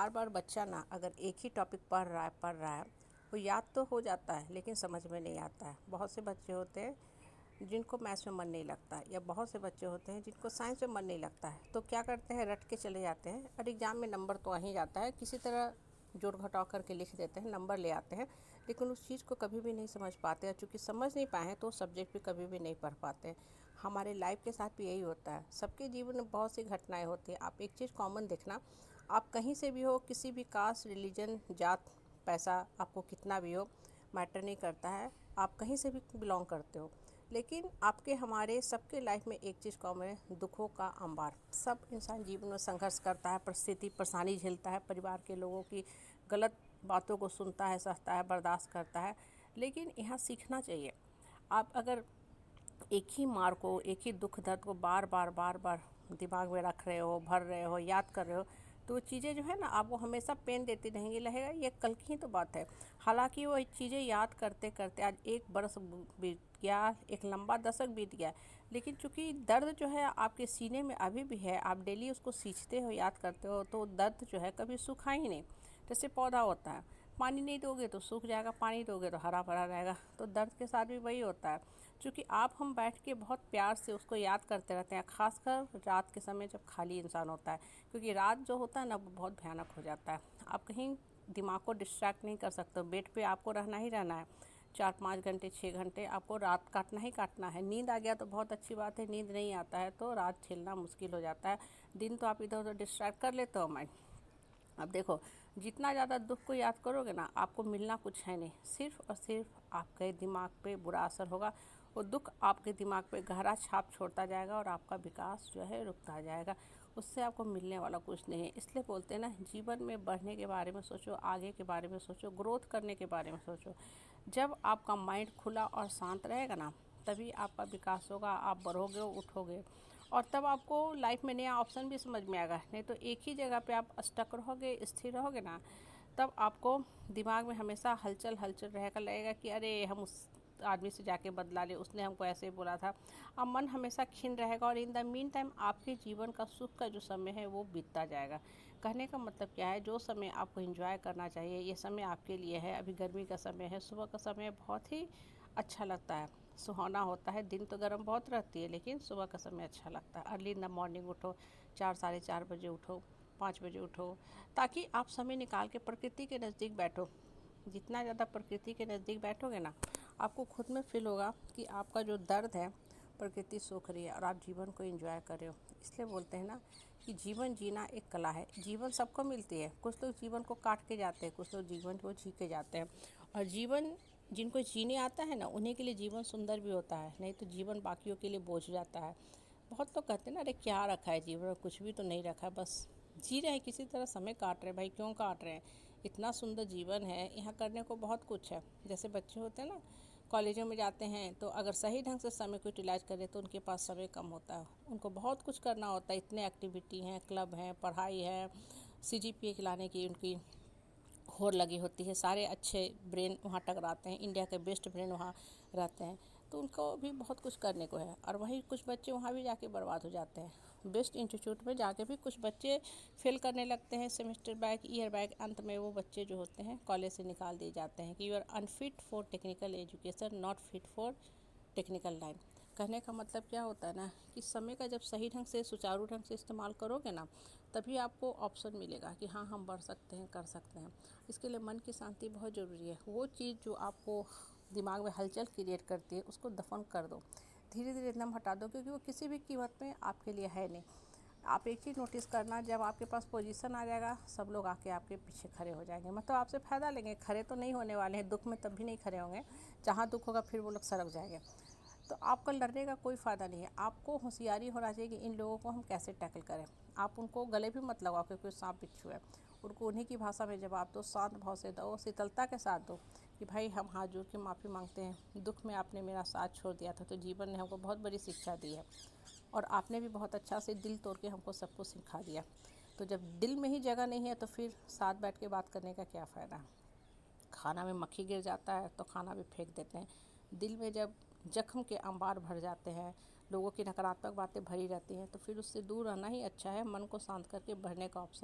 बार बार बच्चा ना अगर एक ही टॉपिक पढ़ रहा है वो याद तो हो जाता है लेकिन समझ में नहीं आता है। बहुत से बच्चे होते हैं जिनको मैथ्स में मन नहीं लगता, या बहुत से बच्चे होते हैं जिनको साइंस में मन नहीं लगता है, तो क्या करते हैं, रट के चले जाते हैं और एग्ज़ाम में नंबर तो आ ही जाता है, किसी तरह जोड़ घटाव करके लिख देते हैं, नंबर ले आते हैं, लेकिन उस चीज़ को कभी भी नहीं समझ पाते हैं। चूँकि समझ नहीं पाए हैं तो सब्जेक्ट भी कभी भी नहीं पढ़ पाते हैं। हमारे लाइफ के साथ भी यही होता है। सबके जीवन में बहुत सी घटनाएं होती हैं। आप एक चीज़ कॉमन देखना, आप कहीं से भी हो, किसी भी कास्ट, रिलीजन, जात, पैसा आपको कितना भी हो, मैटर नहीं करता है, आप कहीं से भी बिलोंग करते हो, लेकिन आपके हमारे सबके लाइफ में एक चीज़ कॉमन है, दुखों का अंबार। सब इंसान जीवन में संघर्ष करता है, परिस्थिति परेशानी झेलता है, परिवार के लोगों की गलत बातों को सुनता है, सहता है, बर्दाश्त करता है। लेकिन यहाँ सीखना चाहिए। आप अगर एक ही मार को, एक ही दुख दर्द को बार बार बार बार दिमाग में रख रहे हो, भर रहे हो, याद कर रहे हो, तो वो चीज़ें जो है ना आपको हमेशा पेन देती रहेंगी, लगेगा ये कल की ही तो बात है। हालांकि वो चीज़ें याद करते करते आज एक बरस बीत गया, एक लंबा दशक बीत गया, लेकिन चूंकि दर्द जो है आपके सीने में अभी भी है, आप डेली उसको सींचते हो, याद करते हो, तो दर्द जो है कभी सूखा ही नहीं। जैसे पौधा होता है, पानी नहीं दोगे तो सूख जाएगा, पानी दोगे तो हरा भरा रहेगा, तो दर्द के साथ भी वही होता है। क्योंकि आप हम बैठ के बहुत प्यार से उसको याद करते रहते हैं, खासकर रात के समय जब खाली इंसान होता है, क्योंकि रात जो होता है ना वो बहुत भयानक हो जाता है। आप कहीं दिमाग को डिस्ट्रैक्ट नहीं कर सकते, बेड पे आपको रहना ही रहना है, 4-5 घंटे 6 घंटे आपको रात काटना ही काटना है। नींद आ गया तो बहुत अच्छी बात है, नींद नहीं आता है तो रात झेलना मुश्किल हो जाता है। दिन तो आप इधर उधर डिस्ट्रैक्ट कर लेते हो माइंड। अब देखो, जितना ज़्यादा दुख को याद करोगे ना, आपको मिलना कुछ है नहीं, सिर्फ और सिर्फ आपके दिमाग पे बुरा असर होगा। वो दुख आपके दिमाग पे गहरा छाप छोड़ता जाएगा और आपका विकास जो है रुकता जाएगा, उससे आपको मिलने वाला कुछ नहीं है। इसलिए बोलते हैं ना, जीवन में बढ़ने के बारे में सोचो, आगे के बारे में सोचो, ग्रोथ करने के बारे में सोचो। जब आपका माइंड खुला और शांत रहेगा ना, तभी आपका विकास होगा, आप बढ़ोगे, उठोगे, और तब आपको लाइफ में नया ऑप्शन भी समझ में आएगा। नहीं तो एक ही जगह पे आप स्टक रहोगे, स्थिर रहोगे ना, तब आपको दिमाग में हमेशा हलचल हलचल रहेगा, लगेगा कि अरे हम उस आदमी से जाके बदला ले, उसने हमको ऐसे बोला था। अब मन हमेशा खिन रहेगा और इन द मीन टाइम आपके जीवन का सुख का जो समय है वो बीतता जाएगा। कहने का मतलब क्या है, जो समय आपको एंजॉय करना चाहिए, ये समय आपके लिए है। अभी गर्मी का समय है, सुबह का समय बहुत ही अच्छा लगता है, सुहाना होता है। दिन तो गर्म बहुत रहती है, लेकिन सुबह का समय अच्छा लगता है। अर्ली इन द मॉर्निंग उठो, 4-4:30 बजे उठो, 5 बजे उठो, ताकि आप समय निकाल के प्रकृति के नज़दीक बैठो। जितना ज़्यादा प्रकृति के नज़दीक बैठोगे ना, आपको खुद में फील होगा कि आपका जो दर्द है प्रकृति सोख रही है और आप जीवन को एंजॉय कर रहे हो। इसलिए बोलते हैं ना कि जीवन जीना एक कला है। जीवन सबको मिलती है, कुछ लोग जीवन को काट के जाते हैं, कुछ लोग जीवन को जी के जाते हैं। और जीवन जिनको जीने आता है ना, उन्हीं के लिए जीवन सुंदर भी होता है, नहीं तो जीवन बाकियों के लिए बोझ जाता है। बहुत लोग कहते हैं ना, अरे क्या रखा है जीवन में, कुछ भी तो नहीं रखा है, बस जी रहे हैं, किसी तरह समय काट रहे हैं। भाई क्यों काट रहे हैं, इतना सुंदर जीवन है, यहाँ करने को बहुत कुछ है। जैसे बच्चे होते हैं ना, कॉलेजों में जाते हैं, तो अगर सही ढंग से समय को यूटिलाइज करें तो उनके पास समय कम होता है, उनको बहुत कुछ करना होता है। इतने एक्टिविटी हैं, क्लब हैं, पढ़ाई है, CGPA लाने की उनकी होड़ लगी होती है, सारे अच्छे ब्रेन वहाँ टकराते हैं, इंडिया के बेस्ट ब्रेन वहाँ रहते हैं, तो उनको भी बहुत कुछ करने को है। और वहीं कुछ बच्चे वहाँ भी जाके बर्बाद हो जाते हैं। बेस्ट इंस्टीट्यूट में जाके भी कुछ बच्चे फेल करने लगते हैं, सेमेस्टर बैक, ईयर बैक, अंत में वो बच्चे जो होते हैं कॉलेज से निकाल दिए जाते हैं कि you are unfit for technical education, not fit for technical line. कहने का मतलब क्या होता है ना, कि समय का जब सही ढंग से, सुचारू ढंग से इस्तेमाल करोगे ना, तभी आपको ऑप्शन मिलेगा कि हाँ हम बढ़ सकते हैं, कर सकते हैं। इसके लिए मन की शांति बहुत ज़रूरी है। वो चीज़ जो आपको दिमाग में हलचल क्रिएट करती है, उसको दफन कर दो, धीरे धीरे एकदम हटा दो, क्योंकि वो किसी भी कीमत में आपके लिए है नहीं। आप एक चीज़ नोटिस करना, जब आपके पास पोजीशन आ जाएगा, सब लोग आके आपके पीछे खड़े हो जाएंगे, मतलब आपसे फ़ायदा लेंगे, खड़े तो नहीं होने वाले हैं, दुख में तब भी नहीं खड़े होंगे, जहाँ दुख होगा फिर वो लोग सड़क जाएंगे। तो आपका लड़ने का कोई फ़ायदा नहीं है। आपको होशियारी होना चाहिए कि इन लोगों को हम कैसे टैकल करें। आप उनको गले भी मत लगाओ क्योंकि सांप बिच्छू है, उनको उन्हीं की भाषा में जवाब दो, शांत भाव से दो, शीतलता के साथ दो कि भाई हम हाथ जोड़ के माफ़ी मांगते हैं, दुख में आपने मेरा साथ छोड़ दिया था, तो जीवन ने हमको बहुत बड़ी शिक्षा दी है और आपने भी बहुत अच्छा से दिल तोड़ के हमको सब कुछ सिखा दिया। तो जब दिल में ही जगह नहीं है तो फिर साथ बैठ के बात करने का क्या फ़ायदा। खाना में मक्खी गिर जाता है तो खाना भी फेंक देते हैं। दिल में जब जख्म के अंबार भर जाते हैं, लोगों की नकारात्मक बातें भरी रहती हैं, तो फिर उससे दूर रहना ही अच्छा है। मन को शांत करके बढ़ने का ऑप्शन